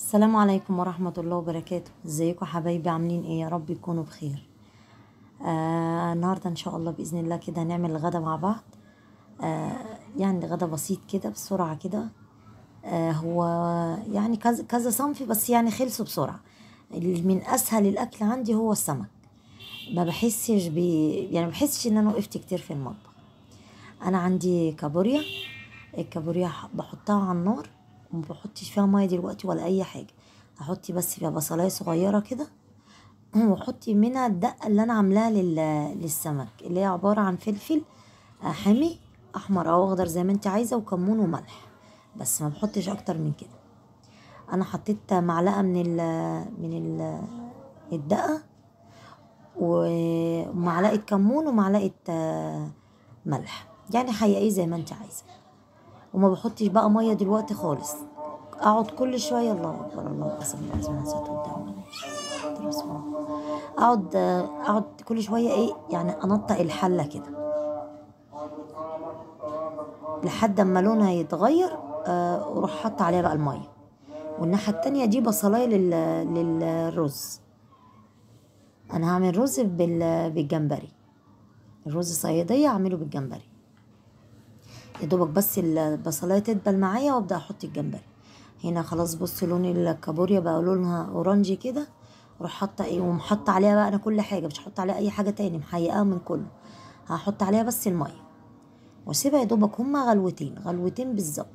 السلام عليكم ورحمة الله وبركاته. ازيكم حبايبي؟ عاملين ايه؟ يا رب يكونوا بخير. النهاردة ان شاء الله بإذن الله كده هنعمل الغدا مع بعض. آه يعني غدا بسيط كده بسرعة كده. هو يعني كذا كذا صنف، بس يعني خلصوا بسرعة. اللي من اسهل الاكل عندي هو السمك. ما بحسش يعني ما بحسش ان انا وقفت كتير في المطبخ. انا عندي كابوريا. الكابوريا بحطها على النار، وما بحطش فيها ميه دلوقتي ولا اي حاجه. هحط بس فيها بصلايه صغيره كده، واحط منها الدقه اللي انا عاملاها للسمك، اللي هي عباره عن فلفل حامي، احمر او اخضر زي ما انت عايزه، وكمون وملح. بس ما بحطش اكتر من كده. انا حطيت معلقه الدقه، ومعلقه كمون ومعلقه ملح، يعني حقيقي زي ما انت عايزه. وما بحطش بقى ميه دلوقتي خالص. اقعد كل شويه الله اكبر الله اكبر الله اكبر نسيت قدام اقعد كل شويه ايه يعني انطق الحله كده لحد اما لونها يتغير. واروح حاطه عليها بقى الميه. والناحيه التانية دي بصلايه للرز. انا هعمل رز بالجمبري. الرز صياديه اعمله بالجمبري. يا دوبك بس البصلايه تدبل معايا وابدا احط الجمبري. هنا خلاص بص لون الكابوريا بقى لونها اورنجي كده. اروح حاطه ايه ومحطه عليها بقى انا كل حاجه، مش هحط عليها اي حاجه تاني، محيقاها من كله. هحط عليها بس الميه واسيبها يا دوبك هما غلوتين غلوتين بالظبط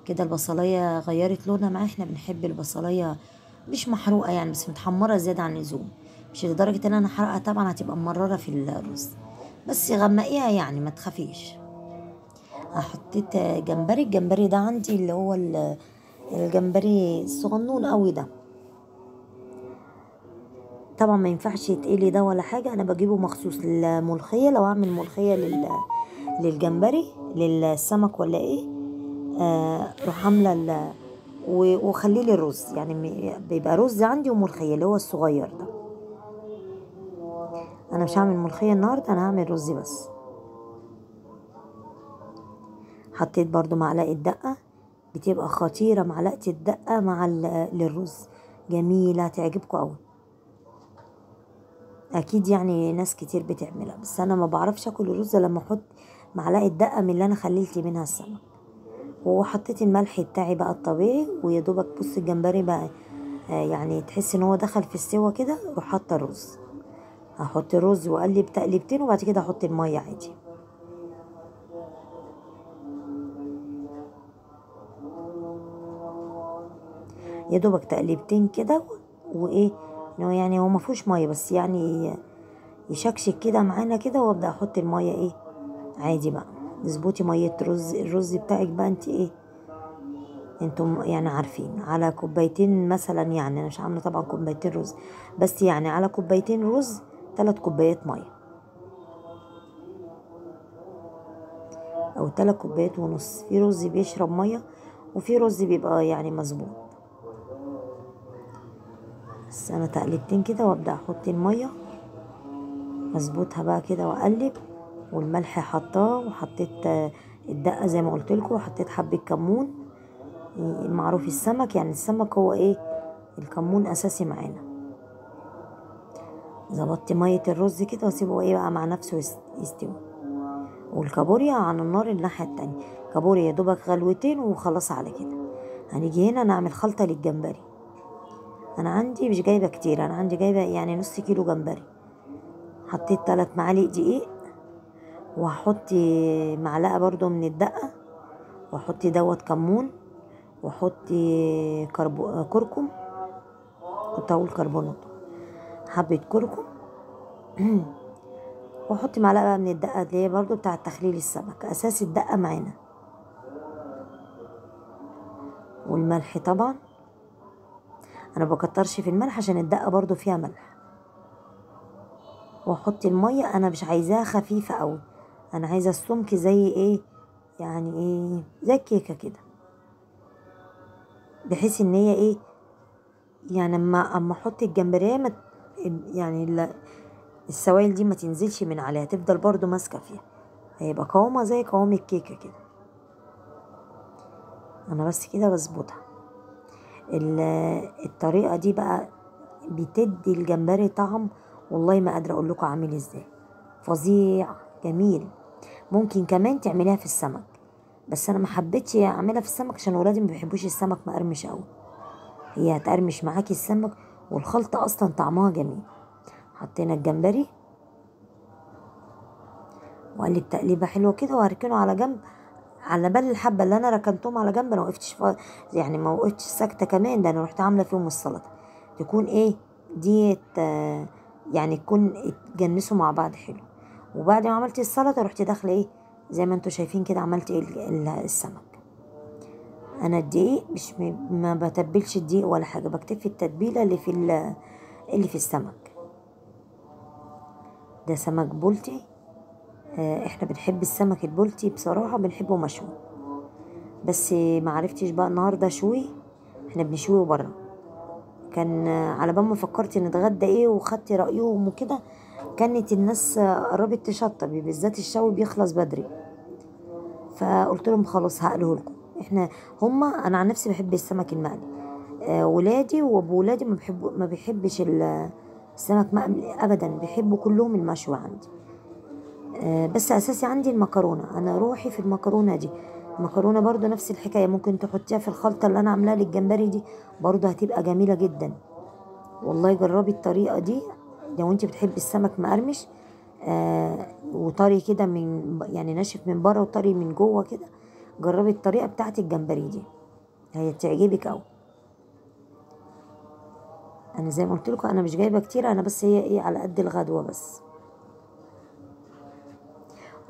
كده. البصلايه غيرت لونها معايا. احنا بنحب البصلايه مش محروقه يعني، بس متحمره زياده عن اللزوم، مش لدرجه ان انا احرقها طبعا، هتبقى مرره في الرز. بس غمقيها يعني ما تخافيش. حطيت جمبري. الجمبري ده عندي اللي هو الجمبري الصغنون قوي ده. طبعا ما ينفعش يتقلي ده ولا حاجه، انا بجيبه مخصوص للملوخيه. لو اعمل ملوخيه للجمبري للسمك ولا ايه، روح عامله وخليه لي الرز، يعني بيبقى رز عندي وملوخيه اللي هو الصغير ده. انا مش هعمل ملوخيه النهارده، انا هعمل رز بس. حطيت برضو معلقه دقه. بتبقى خطيره معلقه الدقه مع للرز، جميله تعجبكم قوي. اكيد يعني ناس كتير بتعملها، بس انا ما بعرفش اكل الرز لما احط معلقه دقه من اللي انا خللت منها السمك. وحطيت الملح بتاعي بقى الطبيعي، ويا دوبك بص الجمبري بقى يعني تحس ان هو دخل في السوا كده. روح حاطه الرز. هحط الرز واقلب تقليبتين، وبعد كده احط الميه عادي. يا دوبك تقليبتين كده وايه، انه يعني هو ما فيهوش ميه، بس يعني يشكشك كده معانا كده، وابدا احط الميه ايه عادي بقى. اظبطي ميه الرز بتاعك بقى انت ايه، انتم يعني عارفين على كوبايتين مثلا. يعني انا مش عامله طبعا كوبايتين رز، بس يعني على كوبايتين رز 3 كوبايات ميه، او 3 كوبايات ونص. في رز بيشرب ميه، وفي رز بيبقى يعني مظبوط. بس انا تقلبتين كده وابدا احط الميه، اظبطها بقى كده واقلب. والملح حطاه، وحطيت الدقه زي ما قلت لكم، وحطيت حبه كمون. معروف السمك، يعني السمك هو ايه، الكمون اساسي معانا. ظبطت ميه الرز كده واسيبه ايه بقى مع نفسه يستوي. والكابوريا على النار الناحيه التانية. كابوريا يا دوبك غلوتين وخلاص على كده. هنيجي هنا نعمل خلطه للجمبري. انا عندي مش جايبه كتير، انا عندي جايبه يعني نص كيلو جمبري. حطيت 3 معالق دقيق، وهحط معلقه برضو من الدقه، واحط دوت كمون، واحط كركم. كنت اقول كربونات. حبه كركم. واحط معلقه بقى من الدقه اللي هي برضو بتاعه تخليل السمك، اساس الدقه معانا. والملح طبعا انا بكترش في الملح عشان الدقه برضو فيها ملح. واحط الميه، انا مش عايزاها خفيفه قوي، انا عايزه السمك زي ايه، يعني ايه، زي الكيكه كده، بحيث ان هي ايه، يعني اما احط الجمبريه يعني السوائل دي ما تنزلش من عليها، تفضل برضو ماسكه فيها، هيبقى قوامها زي قوام الكيكه كده. انا بس كده بظبطها. الطريقة دي بقى بتدي الجمبري طعم، والله ما قادرة اقول لكم عامل ازاي، فظيع جميل. ممكن كمان تعمليها في السمك، بس انا ما حبيتش اعملها في السمك عشان ولادي ما بيحبوش السمك مقرمش قوي. هي هتقرمش معاكي السمك، والخلطة اصلا طعمها جميل. حطينا الجمبري وقلب تقليبه حلوه كده، وهركنه على جنب. على بال الحبه اللي انا ركنتهم على جنب، انا وقفتش يعني ما وقفتش ساكته كمان، ده انا رحت عامله فيهم السلطه. تكون ايه ديت يعني تكون اتجنسوا مع بعض حلو. وبعد ما عملت السلطه رحت داخله ايه زي ما انتوا شايفين كده، عملت ايه السمك. انا الدقيق مش ما بتبلش الدقيق ولا حاجه، بكتفي التتبيله اللي في السمك. ده سمك بولتي. احنا بنحب السمك البولتي بصراحه، بنحبه مشوي، بس ما عرفتش بقى النهارده شوي، احنا بنشويه بره. كان على بال ما فكرت نتغدى ايه وخدت رايهم وكده، كانت الناس قربت تشطب، بالذات الشوي بيخلص بدري. فقلت لهم خلاص هقله لكم. انا عن نفسي بحب السمك المقلي. ولادي وابو ولادي ما بيحبش السمك مقلي ابدا، بيحبوا كلهم المشوي عندي. بس اساسي عندي المكرونه، انا روحي في المكرونه دي. المكرونه برضو نفس الحكايه، ممكن تحطيها في الخلطه اللي انا عاملاها للجمبري دي، برضو هتبقى جميله جدا. والله جربي الطريقه دي لو انت بتحبي السمك مقرمش وطري كده، من يعني ناشف من بره وطري من جوه كده. جربي الطريقه بتاعت الجمبري دي، هي تعجبك قوي. انا زي ما قلت لكم انا مش جايبه كتير، انا بس هي ايه على قد الغدوه بس.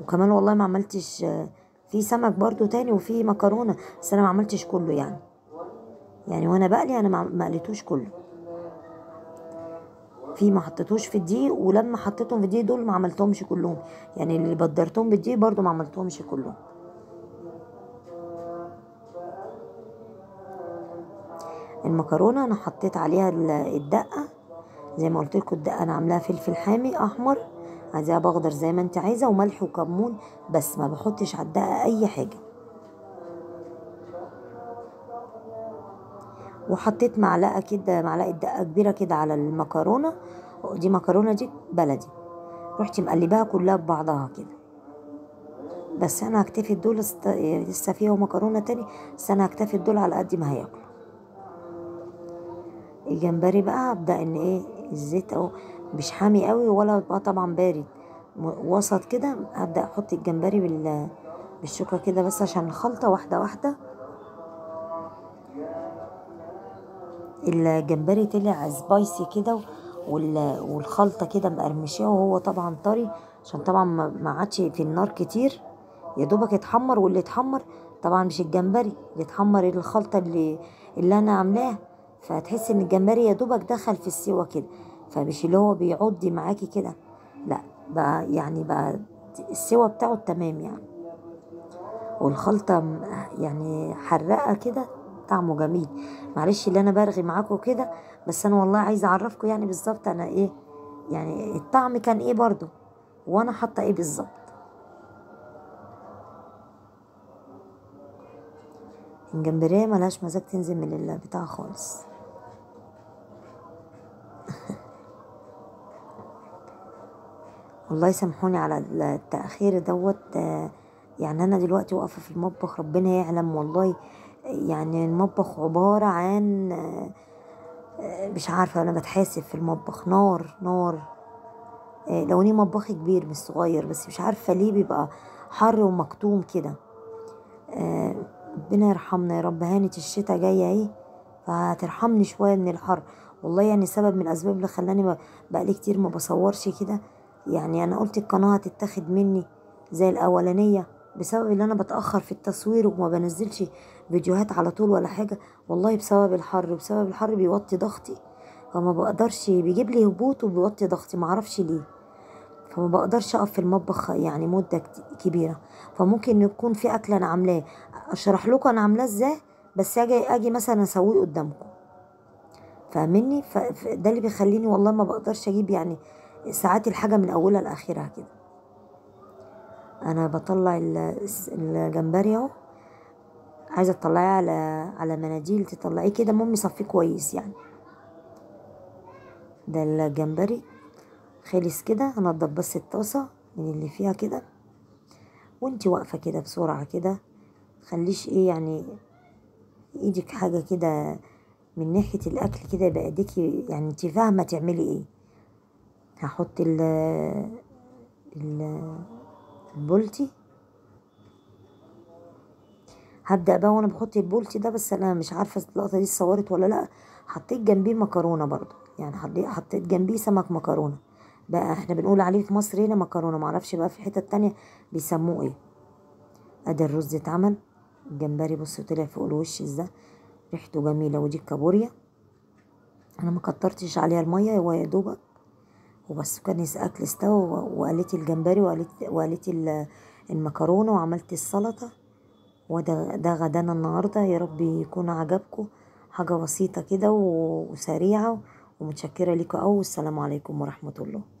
وكمان والله ما عملتش في سمك برضو تاني وفي مكرونة، بس انا ما عملتش كله يعني وانا بقلي انا ما قليتوش كله. ما حطيتوش في الدقيق، ولما حطيتهم في الدقيق دول ما عملتهمش كلهم، يعني اللي بدرتهم بالدقيق برضو ما عملتهمش كلهم. المكرونة انا حطيت عليها الدقة، زي ما قلت لكم الدقة انا عاملاها فلفل حامي احمر، عايزاها بخضر زي ما انت عايزة، وملح وكمون، بس ما بحطش على الدقة اي حاجة. وحطيت معلقه كده، معلقه دقه كبيره كده على المكرونه. دي مكرونه دي بلدي، رحت مقلباها كلها ببعضها كده. بس انا هكتفي دول لسه فيها مكرونه تاني، بس انا هكتفي دول على قد ما هياكلوا. الجمبري بقى هبدا ان ايه الزيت اهو مش حامي قوي ولا بقى طبعا بارد، وسط كده. هبدا احط الجمبري بالشوكه كده بس عشان الخلطه واحده واحده. الجمبري طلع سبايسي كده، والخلطة كده مقرمشاه، وهو طبعا طري عشان طبعا ما عادش في النار كتير، يا دوبك اتحمر. واللي اتحمر طبعا مش الجمبري، اللي اتحمر الخلطة اللي انا عاملاها. فتحس ان الجمبري يا دوبك دخل في السوا كده، فمش اللي هو بيعض معاكي كده، لا بقى يعني بقى السوا بتاعه تمام يعني. والخلطة يعني حرقة كده، طعمه جميل. معلش اللي انا برغي معاكم كده، بس انا والله عايزة اعرفكم يعني بالظبط انا ايه، يعني الطعم كان ايه برضو، وانا حاطة ايه بالظبط. الجمبرية ملهاش مزاج تنزل من البتاع خالص. والله سامحوني على التأخير دوت. يعني انا دلوقتي واقفة في المطبخ، ربنا يعلم والله. يعني المطبخ عبارة عن مش عارفة، انا بتحاسب في المطبخ نار نار. لو اني مطبخي كبير مش صغير، بس مش عارفة ليه بيبقى حر ومكتوم كده. آه، ربنا يرحمنا يا رب. هانت الشتا جاية اهي، فهترحمني شوية من الحر. والله يعني سبب من الأسباب اللي خلاني بقالي كتير ما بصورش كده. يعني أنا قلت القناة هتتاخد مني زي الأولانية، بسبب اللي أنا بتأخر في التصوير وما بنزلش فيديوهات على طول ولا حاجة. والله بسبب الحر، وبسبب الحر بيوطي ضغطي، فما بقدرش، بيجيب لي هبوط وبيوطي ضغطي، معرفش ليه. فما بقدرش اقف في المطبخ يعني مدة كبيرة. فممكن يكون في اكل انا عاملاه اشرح لكم انا عاملاه ازاي، بس اجي مثلا اسويه قدامكم، فاهمني. ده اللي بيخليني والله ما بقدرش اجيب يعني ساعات الحاجة من اولها لاخرها كده. انا بطلع الجمبري اهو. عايزه تطلعيه على مناديل تطلعيه كده، المهم صفيه كويس يعني. ده الجمبري خلص كده. هنضف بس الطاسه من اللي فيها كده، وانتي واقفه كده بسرعه كده، خليش ايه يعني ايدك حاجه كده من ناحيه الاكل كده، يبقى ايديكي يعني انتي فاهمه تعملي ايه. هحط ال- البولتي. هبدأ بقى وانا بحط البولتي ده، بس انا مش عارفة اللقطة دي اتصورت ولا لا. حطيت جنبيه مكرونة برضو، يعني حطيت جنبيه سمك مكرونة. بقى احنا بنقول عليه في مصر هنا مكرونة، معرفش بقى في حتة تانية بيسموه ايه. ادي الرز اتعمل. الجمبري بصوا طلع فوق الوش ازاي، ريحته جميلة. ودي الكابوريا، انا ما كترتش عليها المية، هو يا دوبك وبس. كان اكل استوى، وقليت الجمبري وقليت المكرونة وعملت السلطة. ده غدانا النهاردة. يا رب يكون عجبكم. حاجة بسيطة كده وسريعة، ومتشكرة لكم أوي. والسلام عليكم ورحمة الله.